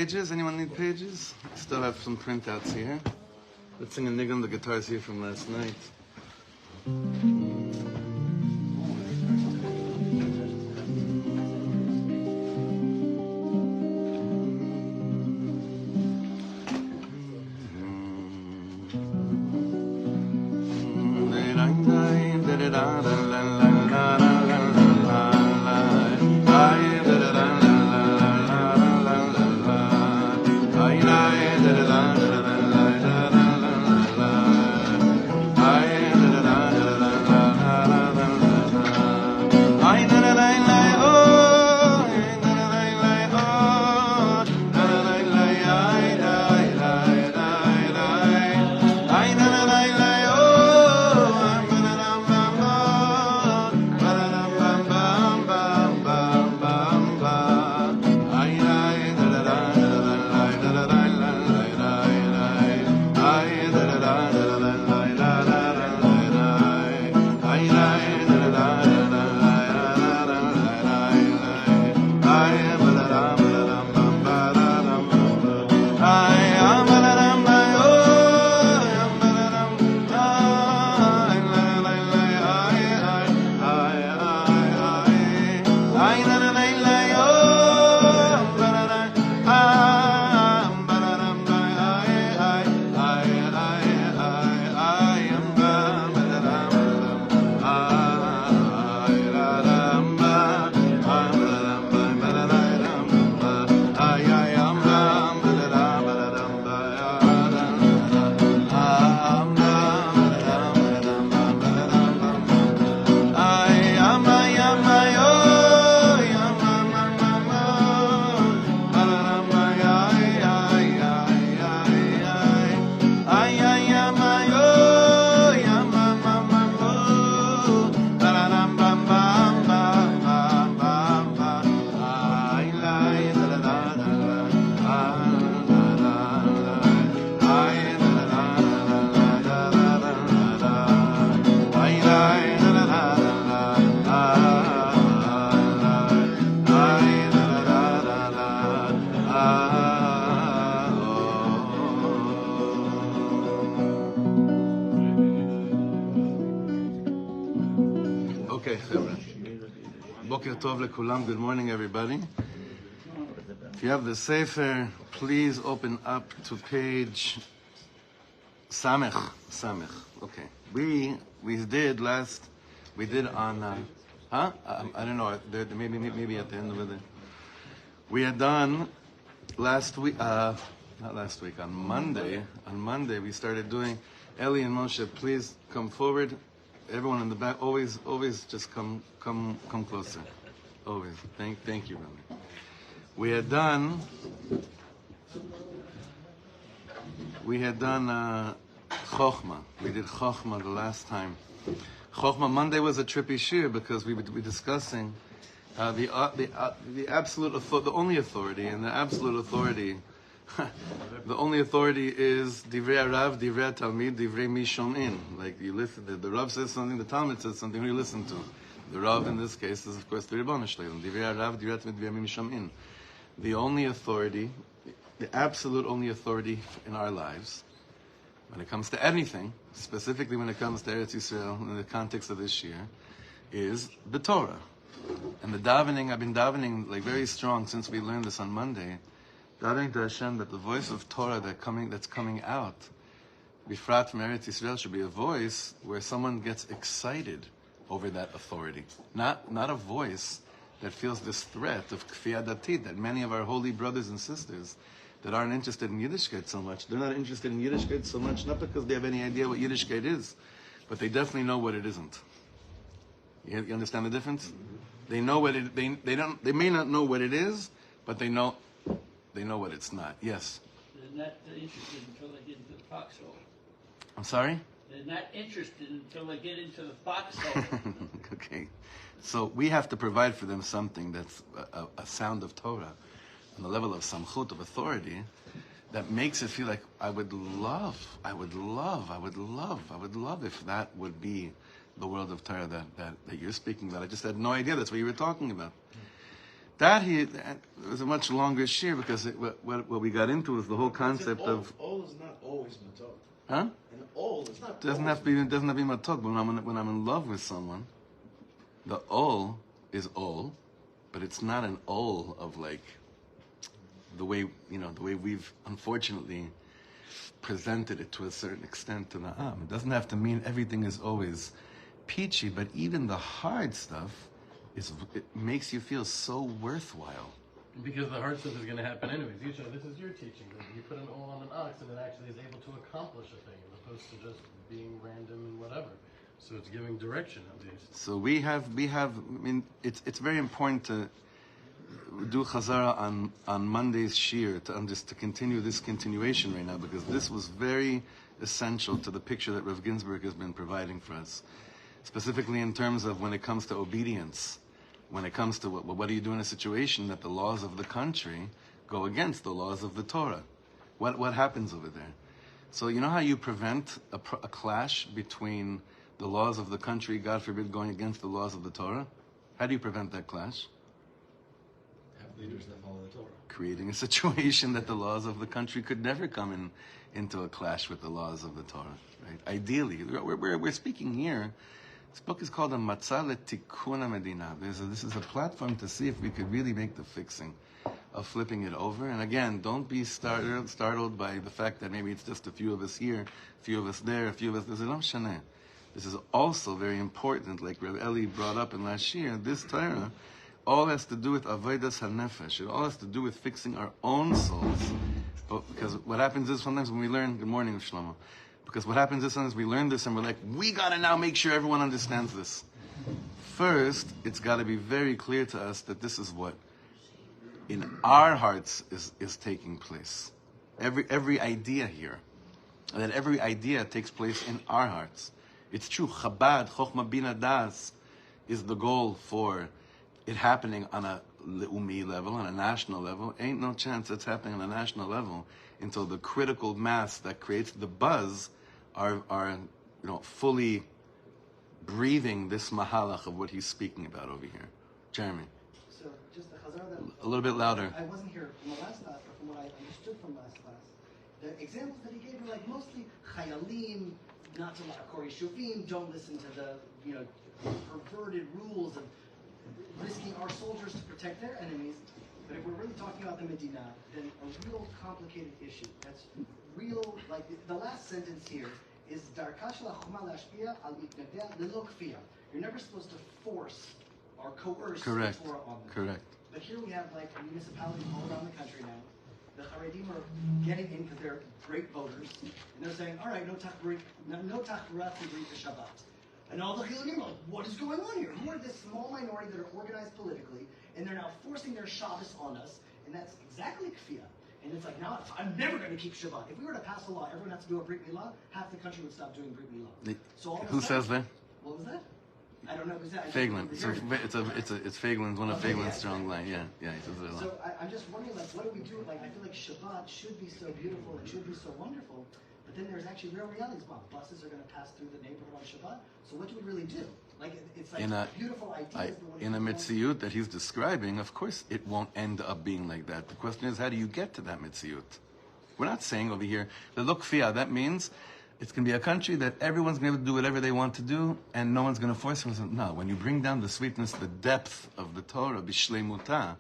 Pages? Anyone need pages? Still have some printouts here. Let's sing a nigga on the guitars here from last night. Good morning, everybody. If you have the Sefer, please open up to page Samech. Okay. We did on I don't know. Maybe at the end of it. We had done last week. Not last week. On Monday. On Monday, we started doing. Eli and Moshe, please come forward. Everyone in the back, always just come closer. Always. Thank you, Rami. We had done Chochma. We did Chochma the last time. Chochma Monday was a trippy shir because we would be discussing the absolute the only authority, and the absolute authority. The only authority is Divrei Rav, Divrei Talmid, Divrei Mishom'in. Like you listen, the Rav says something, the Talmud says something, who you listen to. The Rav in this case is, of course, the Ribbon Shleilim. Divrei Rav, Divrei Talmid, Divrei Mishom'in. The only authority, the absolute only authority in our lives, when it comes to anything, specifically when it comes to Eretz Yisrael, in the context of this year, is the Torah. And the davening, I've been davening like very strong since we learned this on Monday, davening to Hashem that the voice of Torah that's coming out, Bifrat from Eretz Yisrael, should be a voice where someone gets excited over that authority. Not a voice that feels this threat of kfiyat datit, that many of our holy brothers and sisters that aren't interested in Yiddishkeit so much, they're not interested in Yiddishkeit so much, not because they have any idea what Yiddishkeit is, but they definitely know what it isn't. You understand the difference? They know what it, they may not know what it is, but they know what it's not. Yes? They're not interested until they get into the foxhole. I'm sorry? They're not interested until they get into the foxhole. Okay. So we have to provide for them something that's a sound of Torah on the level of samchut, of authority, that makes it feel like I would love if that would be the world of Torah that you're speaking about. I just had no idea that's what you were talking about. It was a much longer shir because what we got into was the whole concept of all is not always matok. huh? And all is not. Doesn't have to be matok. But when I'm in love with someone, the ol is ol, but it's not an ol of like the way we've unfortunately presented it to a certain extent to the am. It doesn't have to mean everything is always peachy, but even the hard stuff it makes you feel so worthwhile. Because the hard stuff is going to happen anyways. This is your teaching. That you put an O on an ox and it actually is able to accomplish a thing as opposed to just being random and whatever. So it's giving direction at least. So we have. I mean, it's very important to do chazara on Monday's shir to continue this continuation right now because this was very essential to the picture that Rav Ginsburg has been providing for us, specifically in terms of when it comes to obedience. When it comes to what do you do in a situation that the laws of the country go against the laws of the Torah? What happens over there? So you know how you prevent a clash between the laws of the country, God forbid, going against the laws of the Torah? How do you prevent that clash? Have leaders that follow the Torah. Creating a situation that the laws of the country could never come into a clash with the laws of the Torah. Right? Ideally, we're speaking here. This book is called a Matzah Letikun Medina. This is a platform to see if we could really make the fixing of flipping it over. And again, don't be startled by the fact that maybe it's just a few of us here, a few of us there, a few of us. This is also very important, like Rav Eli brought up in last year. This Torah all has to do with avodas hanefesh. It all has to do with fixing our own souls. But because what happens is sometimes when we learn, good morning, Rav Shlomo. Because what happens is sometimes we learn this and we're like, we gotta now make sure everyone understands this. First, it's gotta be very clear to us that this is what in our hearts is taking place. Every idea here. And that every idea takes place in our hearts. It's true, Chabad, Chochma Bina Das, is the goal for it happening on a leumi level, on a national level. Ain't no chance it's happening on a national level until the critical mass that creates the buzz are fully breathing this mahalach of what he's speaking about over here. Jeremy. So just the chazar that A little bit louder. I wasn't here from the last class, but from what I understood from last class, the examples that he gave were like mostly chayalim, not to kori shuvim, don't listen to the perverted rules of risking our soldiers to protect their enemies. But if we're really talking about the Medina, then a real complicated issue. That's real, like the last sentence here is Darkash lachuma lashpia al itnadeh lelo kfiyah. You're never supposed to force or coerce the Torah on them. Correct. But here we have like municipalities all around the country now. The Haredim are getting in because they're great voters, and they're saying, all right, no tachburat to Shabbat. And all the Chilunim are like, what is going on here? Who are this small minority that are organized politically, and they're now forcing their Shabbos on us, and that's exactly kfiyah. And it's like, now I'm never going to keep Shabbat. If we were to pass a law, everyone has to do a Brit Milah, half the country would stop doing Brit Milah. So all of a Who sudden, says that? What was that? I don't know. Was that Feiglin. So it's Feiglin's one of Feiglin's strong line. Yeah, he says it a lot. So I'm just wondering, like, what do we do? Like, I feel like Shabbat should be so beautiful, it should be so wonderful, but then there's actually real realities. Well, buses are going to pass through the neighborhood on Shabbat. So what do we really do? Like, it's like beautiful ideas. In a mitziyut that he's describing, of course, it won't end up being like that. The question is, how do you get to that mitziyut? We're not saying over here that look fiyah. That means it's going to be a country that everyone's going to do whatever they want to do, and no one's going to force them. No, when you bring down the sweetness, the depth of the Torah, bishleimuta,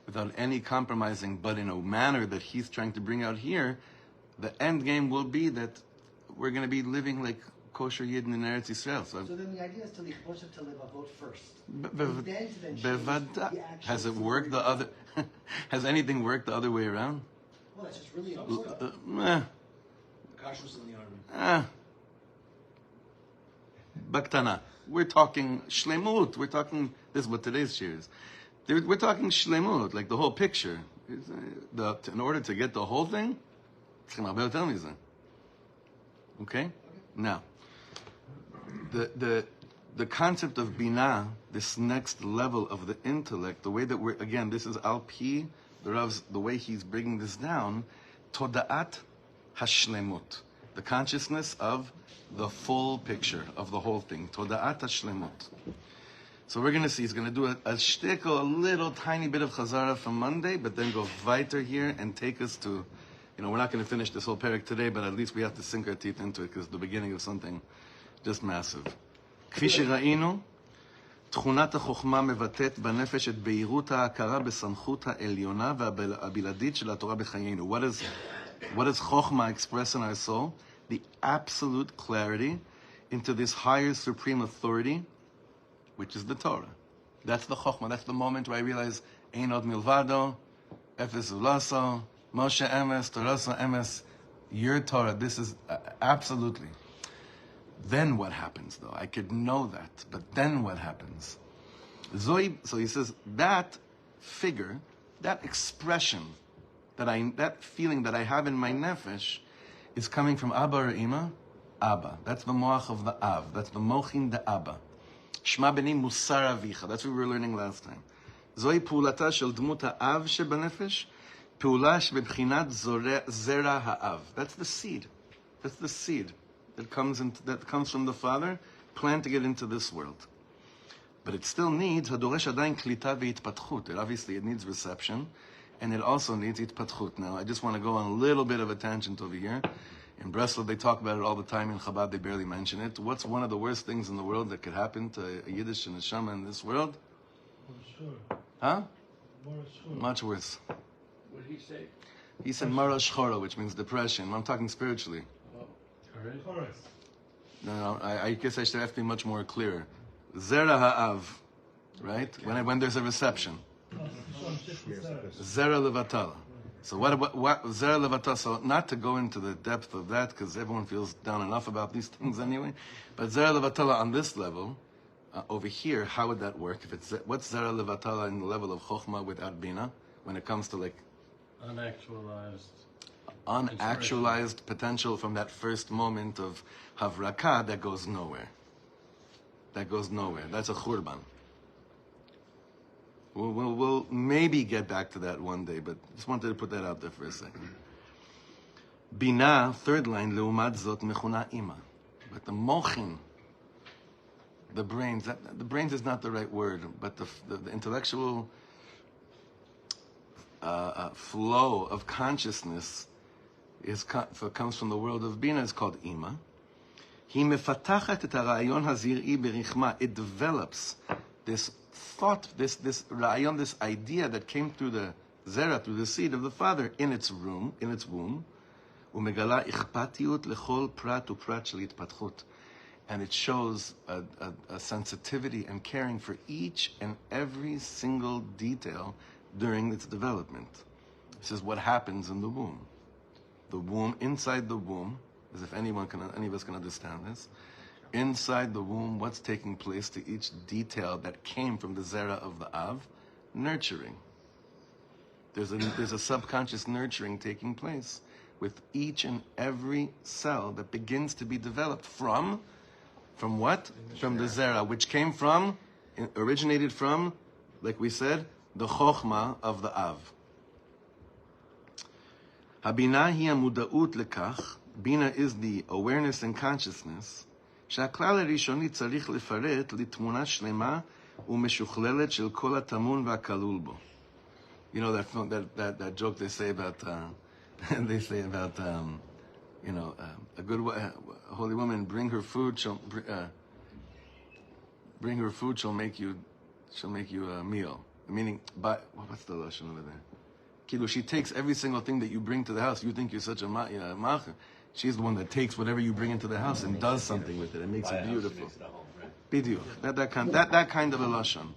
without any compromising, but in a manner that he's trying to bring out here, the end game will be that we're going to be living like kosher Yidden in Eretz Yisrael. So then the idea is to leave kosher to live a vote first. Has it worked the other? Has anything worked the other way around? Well, that's just really absurd. Kashrus in the army. Baktana. We're talking shlemut. We're talking, this is what today's shir is. We're talking shlemut, like the whole picture. In order to get the whole thing, okay? Now, the concept of binah, this next level of the intellect, the way that we're, again, this is al-pi, the way he's bringing this down, toda'at hashlemut, the consciousness of the full picture of the whole thing, toda'at hashlemut. So we're going to see, he's going to do a shtickle, a little tiny bit of Chazara from Monday, but then go weiter here and take us to, we're not going to finish this whole parak today, but at least we have to sink our teeth into it because it's the beginning of something just massive. כפי שראינו, תכונת החוכמה מבטאת בנפש את בהירות ההכרה בסמכות העליונה והבלעדית של התורה בחיינו. What does Chokhmah express in our soul? The absolute clarity into this higher supreme authority, which is the Torah. That's the Chokhmah. That's the moment where I realize, Ein od milvado, Efes ulaso, Moshe emes, Toraso emes, your Torah. This is absolutely. Then what happens, though? I could know that, but then what happens? So he says, that figure, that expression, that feeling that I have in my nefesh is coming from Abba or Ima? Abba. That's the moach of the Av. That's the mochin de Abba. Shma beni musar avicha. That's what we were learning last time. Zoi pulata shel dmut ha'av shebanefesh, pula shebebchinat zera ha'av. That's the seed. That's the seed that comes from the Father, planting it into this world. But it still needs hadoresh adayin klita ve'itpatchut. Obviously, it needs reception, and it also needs itpatchut. Now, I just want to go on a little bit of a tangent over here. In Breslov, they talk about it all the time. In Chabad, they barely mention it. What's one of the worst things in the world that could happen to a Yiddish neshama in this world? Huh? Much worse. What did he say? He said mara shchora, which means depression. I'm talking spiritually. No, I guess I should have to be much more clear. Zera ha'av, right? When there's a reception. Zera levatala. So what Zera levatala? So not to go into the depth of that, because everyone feels down enough about these things anyway. But Zera levatala on this level, over here, how would that work? What's Zera levatala in the level of Chokhmah without Bina, when it comes to like unactualized potential from that first moment of Havraka that goes nowhere. That's a churban. We'll maybe get back to that one day, but just wanted to put that out there for a second. Bina, third line, leumat zot mechuna ima. But the mochin, the brains is not the right word, but the intellectual flow of consciousness comes from the world of Bina. It's called ima. It develops this thought, this rayon, this idea that came through the zera, through the seed of the Father in its womb, and it shows a sensitivity and caring for each and every single detail during its development. This is what happens in the womb. The womb, inside the womb, as if any of us can understand this. Inside the womb, what's taking place to each detail that came from the zera of the Av? Nurturing. There's a subconscious nurturing taking place with each and every cell that begins to be developed from what? From the zera, which originated from, like we said, the chokhmah of the Av. Habina hi hamuda'ut lekach. Bina is the awareness and consciousness. שהכלל הראשוני צריך לפרט לתמונה שלמה ומשוכללת של כל הטמון והכלול בו. You know that joke they say about a good holy woman, bring her food, she'll make you a meal. Meaning, but what's the lashon over there? Kidu, she takes every single thing that you bring to the house. You think you're such a macher. She's the one that takes whatever you bring into the house and does something with it and makes it beautiful. Bidiyuk. That kind of a lashon.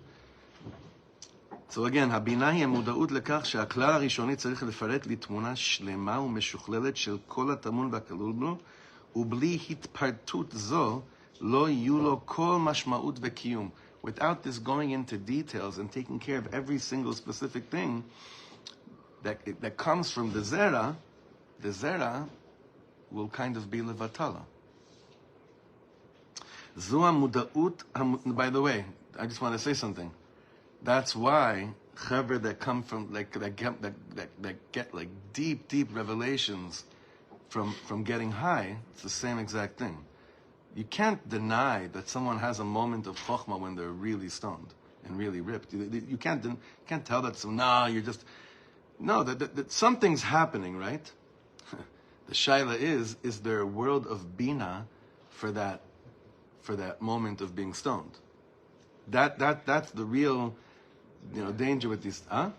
So again, הבינה היא המודעות לכך שהכלל הראשוני צריך לפרט לי תמונה שלמה ומשוכללת של כל הטמון והכלול בו, ובלי התפרטות זו לא יהיו לו כל משמעות וקיום. Without this going into details and taking care of every single specific thing that comes from the zera will kind of be levatala. Zua muda'ut. By the way, I just want to say something. That's why chaver that come from that get like deep revelations from getting high. It's the same exact thing. You can't deny that someone has a moment of chokhmah when they're really stoned and really ripped. You can't tell that. So no, you're just no. That something's happening, right? The shaila is there a world of bina for that moment of being stoned? That's the real, danger with these. There's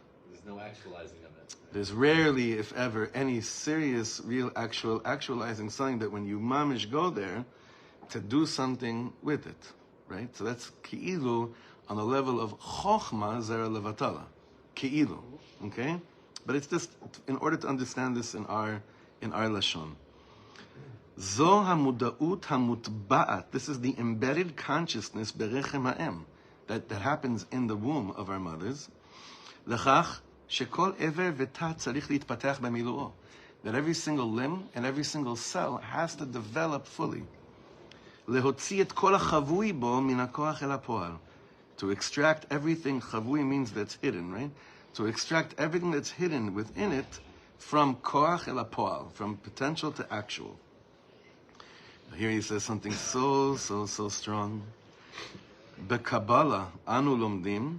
no actualizing of it. There's rarely, if ever, any serious, real, actualizing something that when you mamish go there, to do something with it, right? So that's ki'ilu on the level of chokhmah zera levatala, ki'ilu, okay? But it's just in order to understand this in our lashon. Zo hamuda'ut hamutba'at. This is the embedded consciousness berechem ha'em that happens in the womb of our mothers. Lechach shekol ever v'tat tzarich litpatach b'milu'o. That every single limb and every single cell has to develop fully. Lehotzi et kol hachavui bo min hakoach el hapoal. To extract everything, chavui means that's hidden, right? To extract everything that's hidden within it from koach el hapoal, from potential to actual. Here he says something so strong. Bekabbalah anu lomdim.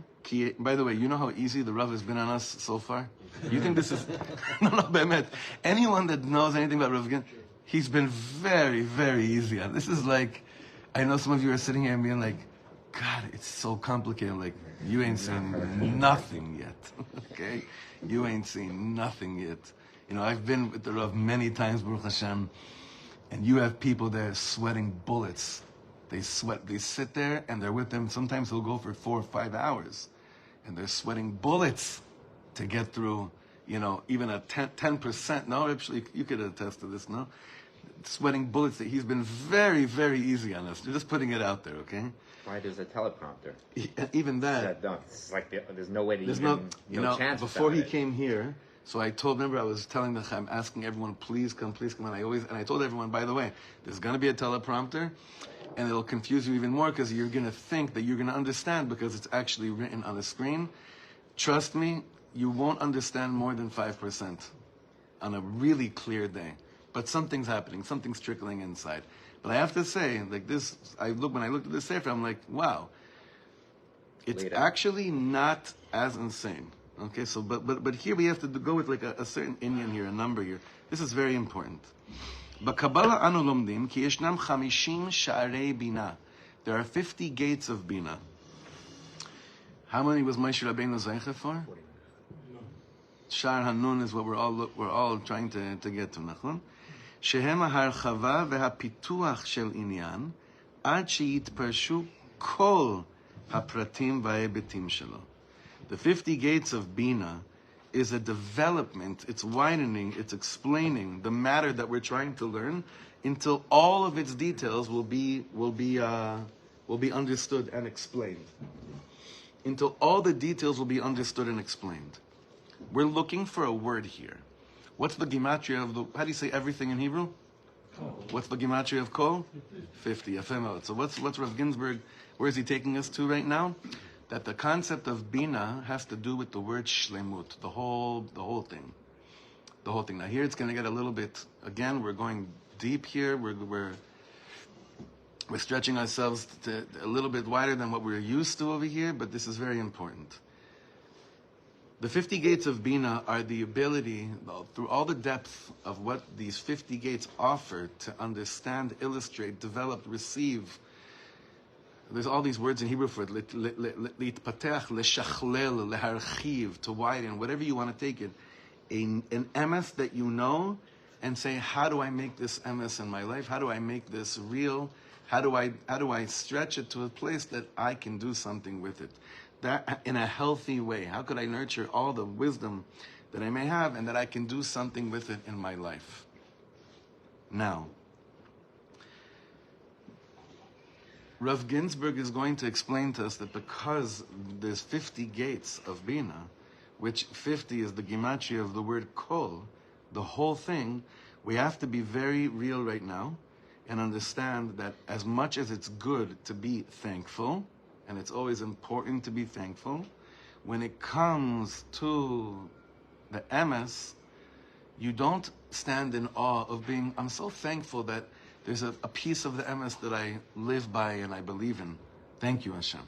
By the way, you know how easy the Rav has been on us so far? You think this is... No, Be'emet. Anyone that knows anything about Rav Gin, he's been very, very easy on. This is like... I know some of you are sitting here and being like, God, it's so complicated. I'm like, you ain't seen nothing yet. Okay? You ain't seen nothing yet. I've been with the Rav many times, Baruch Hashem, and you have people there sweating bullets. They sit there and they're with them. Sometimes they'll go for 4 or 5 hours. And they're sweating bullets to get through, even a 10%. No, actually, you could attest to this, no? Sweating bullets. He's been very, very easy on us. Just putting it out there, okay? Why there's a teleprompter? Even that. No, it's like there's no way to there's even, no chance. Before he came here, so I told, remember I was telling I'm asking everyone, please come. And I told everyone, by the way, there's going to be a teleprompter. And it'll confuse you even more because you're going to think that you're going to understand because it's actually written on the screen. Trust me, you won't understand more than 5% on a really clear day. But something's happening, something's trickling inside. But I have to say, like this, when I looked at this sefer, I'm like, wow, it's actually not as insane. Okay, so but here we have to go with like a certain inyan here, a number here. This is very important. B'Kabbalah anu lomdim ki yeshnam 50 sha'arei bina. There are 50 gates of bina. How many was Moshe Rabbeinu zeicha for? Shar Hanun is what we're all trying to get to, nachon? Shehem harchava v'hapituach shel inyan ad sheyitparshu kol hapratim v'hebetim shelo. The 50 gates of bina is a development, it's widening, it's explaining the matter that we're trying to learn until all of its details will be understood and explained. Until all the details will be understood and explained. We're looking for a word here. What's the gematria of how do you say everything in Hebrew? What's the gematria of kol? 50. Yafemot. So what's Rav Ginsburg, where is he taking us to right now? That the concept of bina has to do with the word shlemut, the whole thing. The whole thing. Now here it's going to get a little bit, again, we're going deep here. We're stretching ourselves to a little bit wider than what we're used to over here, but this is very important. The 50 gates of bina are the ability, through all the depth of what these 50 gates offer, to understand, illustrate, develop, receive. There's all these words in Hebrew for it. Litpatech, leshachlel, leharchiv, to widen, whatever you want to take it. An emes that you know, and say, how do I make this emes in my life? How do I make this real? How do I stretch it to a place that I can do something with it? That in a healthy way. How could I nurture all the wisdom that I may have and that I can do something with it in my life? Now, Rav Ginsburg is going to explain to us that because there's 50 gates of Bina, which 50 is the gematria of the word kol, the whole thing, we have to be very real right now and understand that as much as it's good to be thankful, and it's always important to be thankful, when it comes to the emes, you don't stand in awe of being, I'm so thankful that There's a piece of the emes that I live by and I believe in. Thank you, Hashem.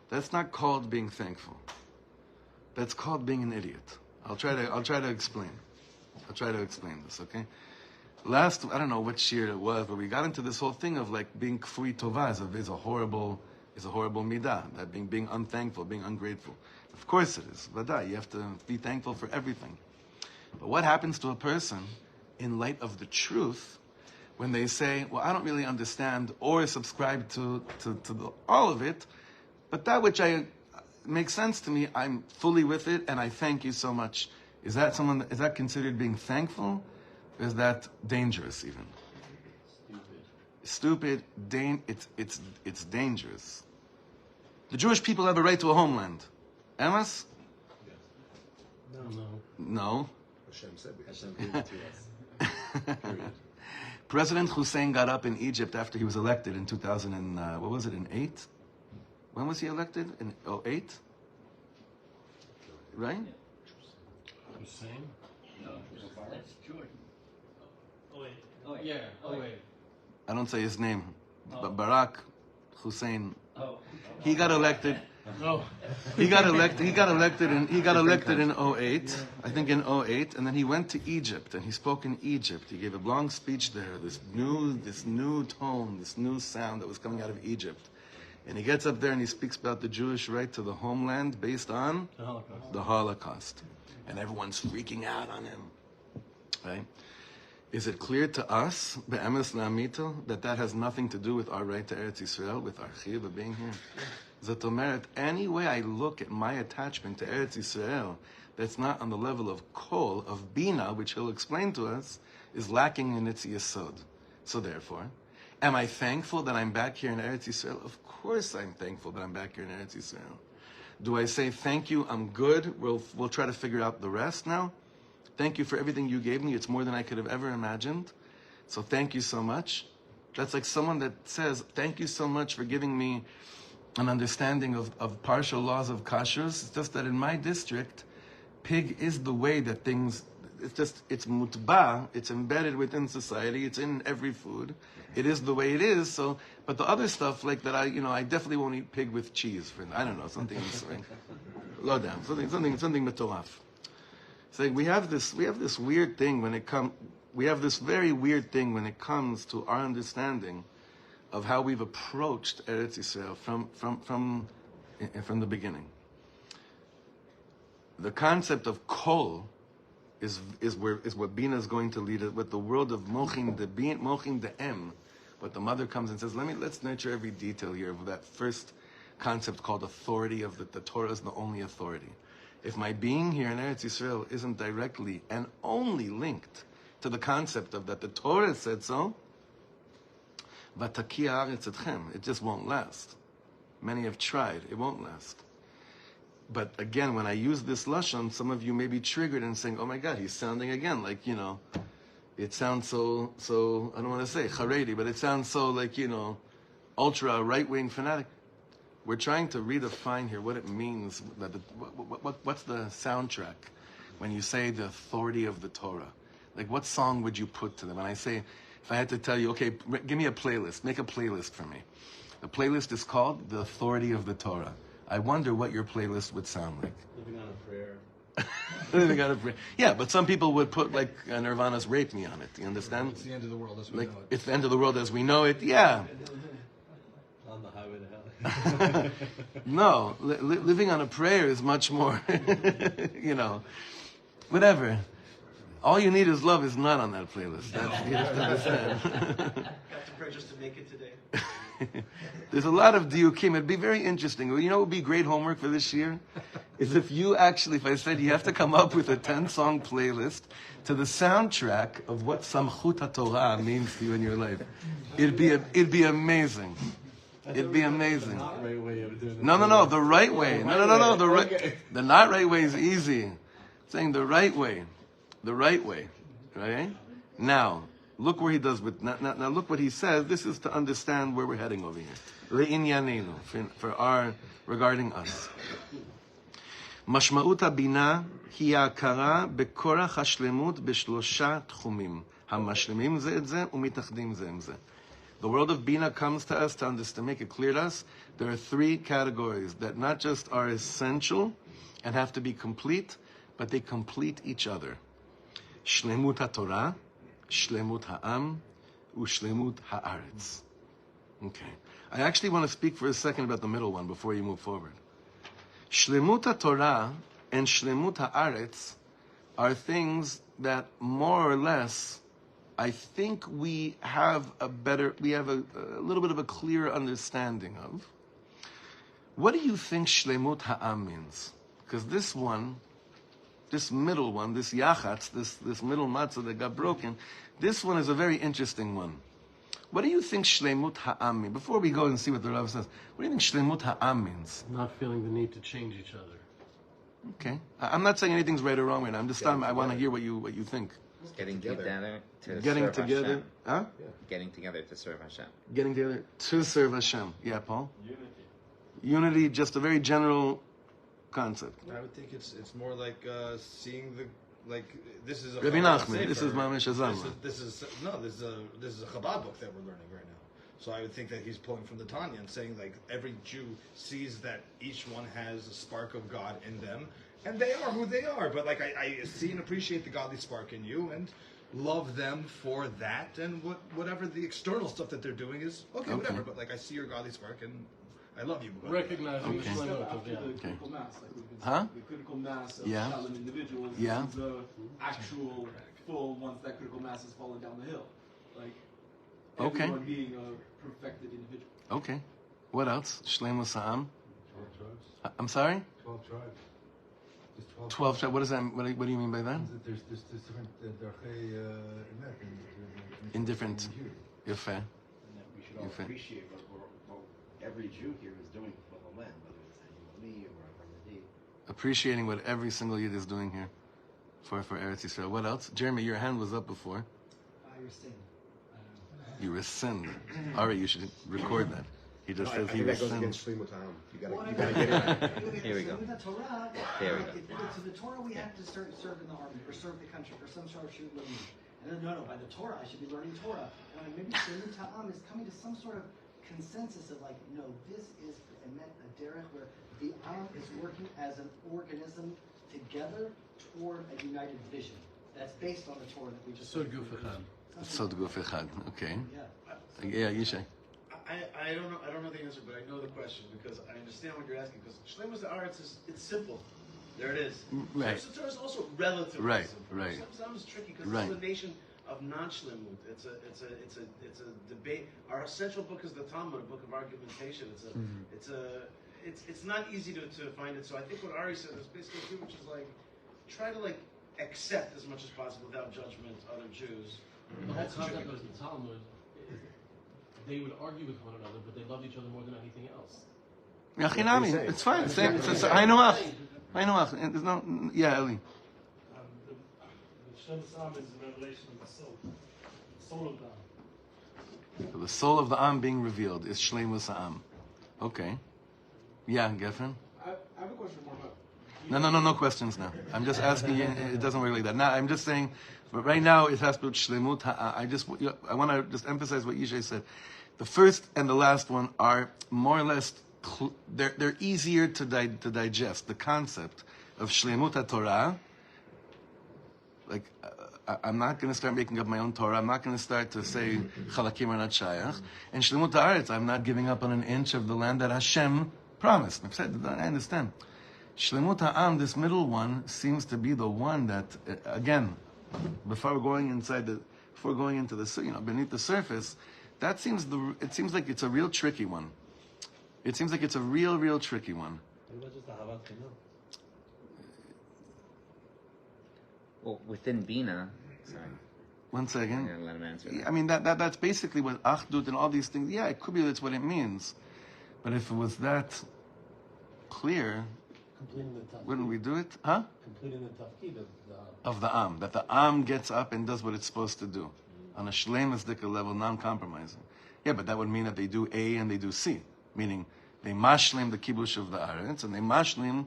That's not called being thankful. That's called being an idiot. I'll try to explain. I'll try to explain this, okay? I don't know what year it was, but we got into this whole thing of like being kfui tova is a horrible midah. That being unthankful, being ungrateful. Of course it is. Vada, you have to be thankful for everything. But what happens to a person in light of the truth when they say, well, I don't really understand or subscribe to all of it, but that which makes sense to me, I'm fully with it, and I thank you so much. Is that considered being thankful? Or is that dangerous even? Stupid. It's dangerous. The Jewish people have a right to a homeland. Emes? No. Hashem said we Hashem gave it to us. Period. President Hussein got up in Egypt after he was elected in 2000 and, what was it, in 8? When was he elected? In 08? Right? Hussein? No, that's Jordan. Oh, wait. Yeah. Oh wait. I don't say his name, but Barack Hussein. Oh. He got elected. Oh. He got elected in 08, I think in 08, and then he went to Egypt and he spoke in Egypt. He gave a long speech there, this new tone, this new sound that was coming out of Egypt. And he gets up there and he speaks about the Jewish right to the homeland based on the Holocaust. And everyone's freaking out on him. Right? Is it clear to us, be'emes la'amito, that has nothing to do with our right to Eretz Yisrael, with our chiyuv of being here? Zot omeret, any way I look at my attachment to Eretz Yisrael, that's not on the level of kol, of bina, which he'll explain to us, is lacking in its yesod. So therefore, am I thankful that I'm back here in Eretz Yisrael? Of course I'm thankful that I'm back here in Eretz Yisrael. Do I say, thank you, I'm good, we'll try to figure out the rest now? Thank you for everything you gave me. It's more than I could have ever imagined. So thank you so much. That's like someone that says, thank you so much for giving me an understanding of partial laws of kashrus. It's just that in my district, pig is the way that things, it's mutba, it's embedded within society, it's in every food. It is the way it is, so, but the other stuff like that, I definitely won't eat pig with cheese, I don't know, something metoraf. Saying we have this weird thing we have this very weird thing when it comes to our understanding of how we've approached Eretz Yisrael from the beginning. The concept of kol is what Bina is going to lead us with, the world of mochin the em. But the mother comes and says, let's nurture every detail here of that first concept called authority of the Torah is the only authority. If my being here in Eretz Yisrael isn't directly and only linked to the concept of that the Torah said so, v'taki haaretz etchem, it just won't last. Many have tried, it won't last. But again, when I use this lashon, some of you may be triggered and saying, oh my God, he's sounding again like, it sounds so I don't want to say Haredi, but it sounds so like, ultra right-wing fanatic. We're trying to redefine here what it means, what's the soundtrack when you say the authority of the Torah? Like what song would you put to them? And I say, if I had to tell you, okay, give me a playlist, make a playlist for me. The playlist is called The Authority of the Torah. I wonder what your playlist would sound like. Living on a prayer. Living on a prayer. Yeah, but some people would put like Nirvana's Rape Me on it. You understand? It's the end of the world as we know it. It's the end of the world as we know it, yeah. On the highway to hell. No, living on a prayer is much more, whatever. All you need is love is not on that playlist. You have to understand. Got to pray just to make it today. There's a lot of diukim. It'd be very interesting. You know what would be great homework for this year? Is if I said you have to come up with a 10-song playlist to the soundtrack of what Samchut HaTorah means to you in your life. It'd be amazing. It'd be amazing. The not right way of doing it. No, the right way. No, the not right way is easy. I'm saying the right way. The right way. Right? Now, look where he does with now look what he says. This is to understand where we're heading over here. Le'inyanenu, for our regarding us. משמעות הבינה היא ההכרה בכורח השלמות בשלושה תחומים, המשלימים זה את זה ומתאחדים זה עם זה. The world of Bina comes to us to make it clear to us, there are three categories that not just are essential and have to be complete, but they complete each other. Shlemut HaTorah, Shlemut Ha'am, Ushlemut Ha'aretz. Okay. I actually want to speak for a second about the middle one before you move forward. Shlemut HaTorah and Shlemut Ha'aretz are things that more or less I think we have a little bit of a clearer understanding of. What do you think Shlemut Ha'am means? Because this one, this middle one, this yachatz, this middle matzah that got broken, this one is a very interesting one. What do you think Shlemut Ha'am means? Before we go and see what the Rav says, what do you think Shlemut Ha'am means? Not feeling the need to change each other. Okay. I'm not saying anything's right or wrong right now. I'm just I want to hear what you think. Getting together to Getting serve together, Hashem. huh? Getting together to serve Hashem. Getting together to serve Hashem. Yeah, Paul? Unity, just a very general concept. I would think it's more like seeing the this is a Rabbi Chabad Nachman, this sefer. is Mamish Azam. This is a Chabad book that we're learning right now. So I would think that he's pulling from the Tanya and saying like every Jew sees that each one has a spark of God in them, and they are who they are. But like I see and appreciate the godly spark in you and love them for that, and whatever the external stuff that they're doing is okay. Whatever. But like I see your godly spark and I love you. Recognizing the Okay. shlemut of After the critical mass, like we've been Huh? saying, the critical mass of Yeah. Shalom individuals, Yeah. this is the actual full once that critical mass has fallen down the hill. Like Okay. everyone being a perfected individual. Okay. What else? Shlemus Ha'am. 12 tribes. I'm sorry? 12 tribes. There's 12 12 tribes. What does that? What do you mean by that? There's different darchei In different. Jews. Yafeh. And that we should all You think? appreciate what every Jew here is doing for the land, whether it's Ayimali or Harmadi. Appreciating what every single Yid is doing here for Eretz Yisrael. What else? Jeremy, your hand was up before. I rescind. You rescind. All right, you should record that. He just says he that goes rescinds. against Shlimut Ha'am. You Well, gotta get it. Here we go. The Torah, There we go. To the Torah, we have to start serving the army or serve the country or some sort of shoot learning. And then, no, by the Torah, I should be learning Torah. And maybe Shemut Ha'am is coming to some sort of consensus of like, no, this is a derech where the Am is working as an organism together toward a united vision. That's based on the Torah that we just. Sod Guf Echad. Sod Guf Echad. Okay. Yeah. Yeah, Yishai. I don't know the answer, but I know the question because I understand what you're asking. Because Shlemus Ha'aretz it's simple. There it is. Right. So Torah is also relatively Right, simple. right. Sometimes it's tricky because Right. it's a nation of non-shlemut. It's a debate. Our central book is the Talmud, a book of argumentation. It's not easy to find it. So I think what Ari said is basically true, which is like try to like accept as much as possible without judgment other Jews. The whole That's concept tricky. of the Talmud is they would argue with one another, but they loved each other more than anything else. Yachinami. It's fine. Same. It's I know. I know. There's no. Yeah, Eli. The Shem Sam is a revelation of the soul of God. The soul of the Am being revealed is Shleimus Ha'am. Okay. Yeah, Geffen? I have a question more about. No questions now. I'm just asking you. It doesn't work like that. Now I'm just saying. But right now it has to be Shleimut Ha'am. I want to just emphasize what Yishai said. The first and the last one are more or less. They're easier to digest. The concept of Shleimut HaTorah. Like, I'm not going to start making up my own Torah. I'm not going to start to say Chalakim are not Shayach. And Shlemut Ha'aretz, I'm not giving up on an inch of the land that Hashem promised. I understand. Shlemut Ha'am, this middle one, seems to be the one that, again, before going into the, beneath the surface, it seems like it's a real tricky one. It seems like it's a real tricky one. What about just the Havat Chinam? Well, within Bina, sorry, One I'm second. gonna let him answer that. I mean, that's basically what Achdut and all these things, yeah, it could be that's what it means. But if it was that clear, Completing the tafkid. wouldn't we do it? Huh? Completing the tafkid Of the Am. That the Am gets up and does what it's supposed to do. On a Shleimusdika level, non-compromising. Yeah, but that would mean that they do A and they do C. Meaning, they mashlim the kibush of the Aretz, and they mashlim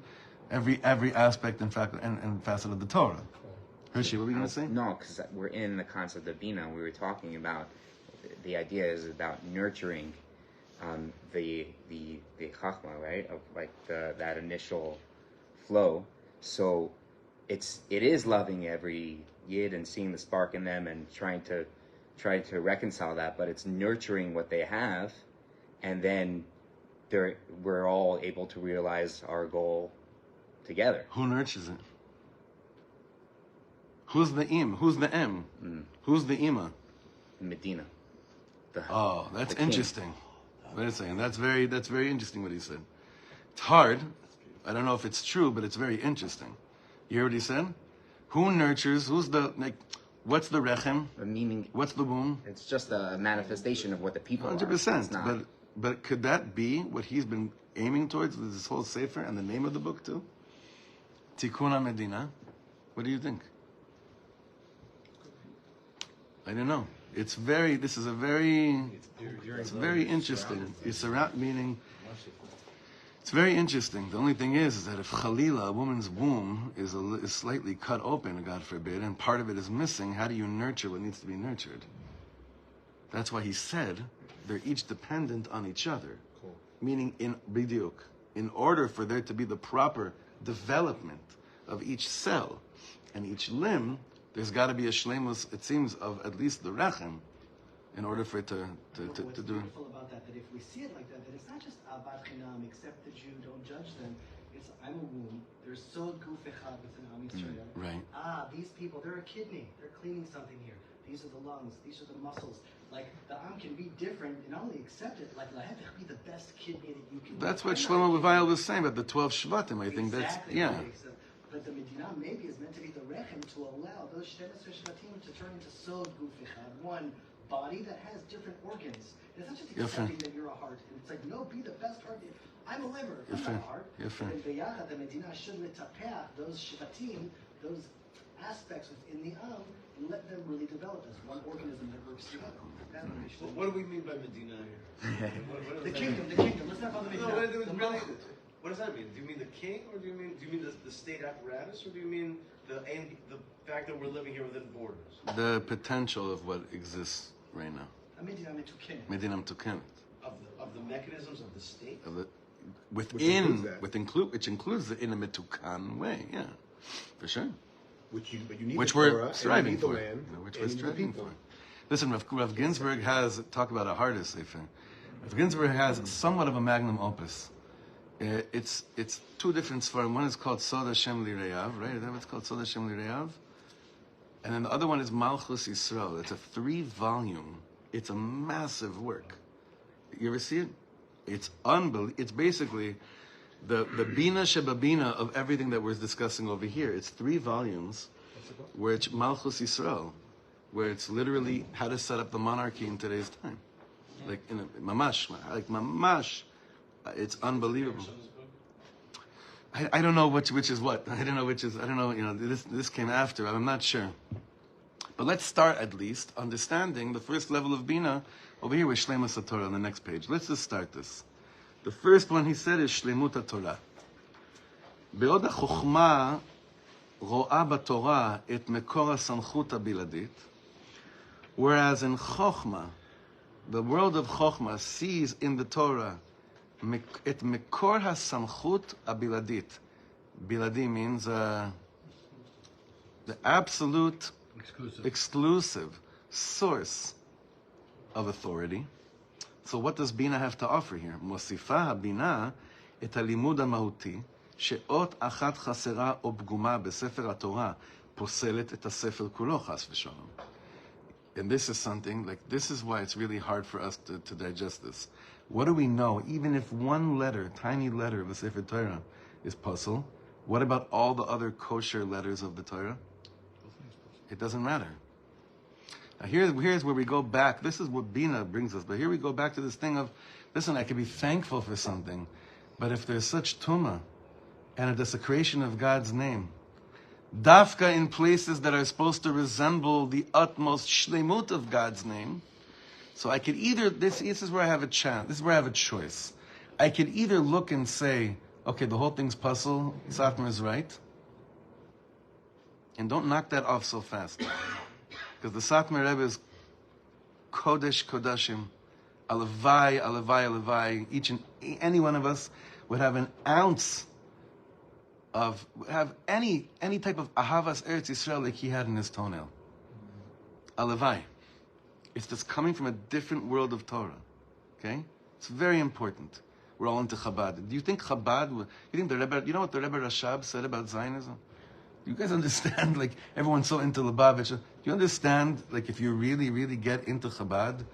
every aspect and facet of the Torah. Hershey, what were you going to say? No, because we're in the concept of Bina. We were talking about the idea is about nurturing the Chachma, right? Of like that initial flow. So it is loving every Yid and seeing the spark in them and trying to reconcile that, but it's nurturing what they have, and then we're all able to realize our goal together. Who nurtures it? Who's the im? Who's the em? Who's the ima? Medina. That's interesting. Wait a second. That's very interesting what he said. It's hard. I don't know if it's true, but it's very interesting. You hear what he said? Who nurtures? What's the rechem? Meaning, what's the womb? It's just a manifestation of what the people 100%. are. But could that be what he's been aiming towards with this whole sefer and the name of the book too? Tikkun Medina. What do you think? I don't know. It's very interesting. Yisrat meaning, it's very interesting. The only thing is that if Chalila, a woman's womb, is slightly cut open, God forbid, and part of it is missing, how do you nurture what needs to be nurtured? That's why he said they're each dependent on each other. Cool. Meaning, in order for there to be the proper development of each cell and each limb, there's got to be a shleimus, it seems, of at least the rechem, in order for it to do. What's beautiful about that if we see it like that it's not just avat chinam, accept the Jew, don't judge them. It's I'm a womb. There's so guf echad within Am Yisrael. Right. These people, they're a kidney. They're cleaning something here. These are the lungs. These are the muscles. Like the Am can be different and not only accept it, like lahefech, be the best kidney that you can. That's what Shlomo Bavayil was saying about the 12 Shvatim. I think that's Right. But the Medina maybe is meant to be the rechem to allow those 12 Shvatim to turn into sod guf echad, one body that has different organs. It's not just accepting that you're a heart. And it's like, no, be the best heart. I'm a liver. I'm not a heart. And beyachad, the Medina should letapeach those shvatim, those aspects within the Am, and let them really develop as one organism that works together. What do we mean by Medina here? The kingdom. Let's not call the Medina. What does that mean? Do you mean the king, or do you mean the state apparatus, or do you mean the fact that we're living here within borders? The potential of what exists right now. Medina Mtukenet. Of the mechanisms of the state? Which includes the in a Mitukan way, yeah. For sure. Which we're striving for. Which we're striving for. Listen, Rav Ginsburg has, talk about a hardest sefer. Rav Ginsburg has somewhat of a magnum opus. It's two different svarim. One is called Sod Hashem Lireyav, right? Is that what it's called? Sod Hashem Lireyav? And then the other one is Malchus Yisrael. It's a 3-volume. It's a massive work. You ever see it? It's unbelievable. It's basically the Bina Sheba Bina of everything that we're discussing over here. It's 3 volumes, where it's Malchus Yisrael, where it's literally how to set up the monarchy in today's time. Like in a mamash. It's unbelievable. I don't know which is what. I don't know, this came after. I'm not sure. But let's start at least understanding the first level of Bina over here with Shleimus HaTorah on the next page. Let's just start this. The first one he said is Shleimut HaTorah. בעוד החוכמה רואה בתורה את מקור הסמכות הבלעדית, whereas in Chokhmah, the world of Chokhmah sees in the Torah את מקור הסמכות הבלעדית. Biladi means the absolute exclusive source of authority. So what does Bina have to offer here? מוסיפה הבינה את הלימוד המהותי, שאות אחת חסרה או פגומה בספר התורה פוסלת את הספר כולו, חס ושלום. And this is something, this is why it's really hard for us to digest this. What do we know? Even if one letter, tiny letter of the Sefer Torah is puzzle, what about all the other kosher letters of the Torah? It doesn't matter. Now here's where we go back. This is what Bina brings us. But here we go back to this thing of, listen, I can be thankful for something, but if there's such tumah and a desecration of God's name, dafka in places that are supposed to resemble the utmost shleimut of God's name, so I could either, this is where I have a chance, this is where I have a choice. I could either look and say, okay, the whole thing's puzzle, Satmar is right. And don't knock that off so fast. Because the Satmar Rebbe is Kodesh Kodashim. Alavai, Alavai, Alavai. Each and any one of us would have an ounce of, have any type of Ahavas Eretz Yisrael like he had in his toenail. Alavai. It's just coming from a different world of Torah. Okay? It's very important. We're all into Chabad. Do you think Chabad, you think the Rebbe, you know what the Rebbe Rashab said about Zionism? Do you guys understand, like, everyone's so into Lubavitch. Do you understand, like, if you really, really get into Chabad,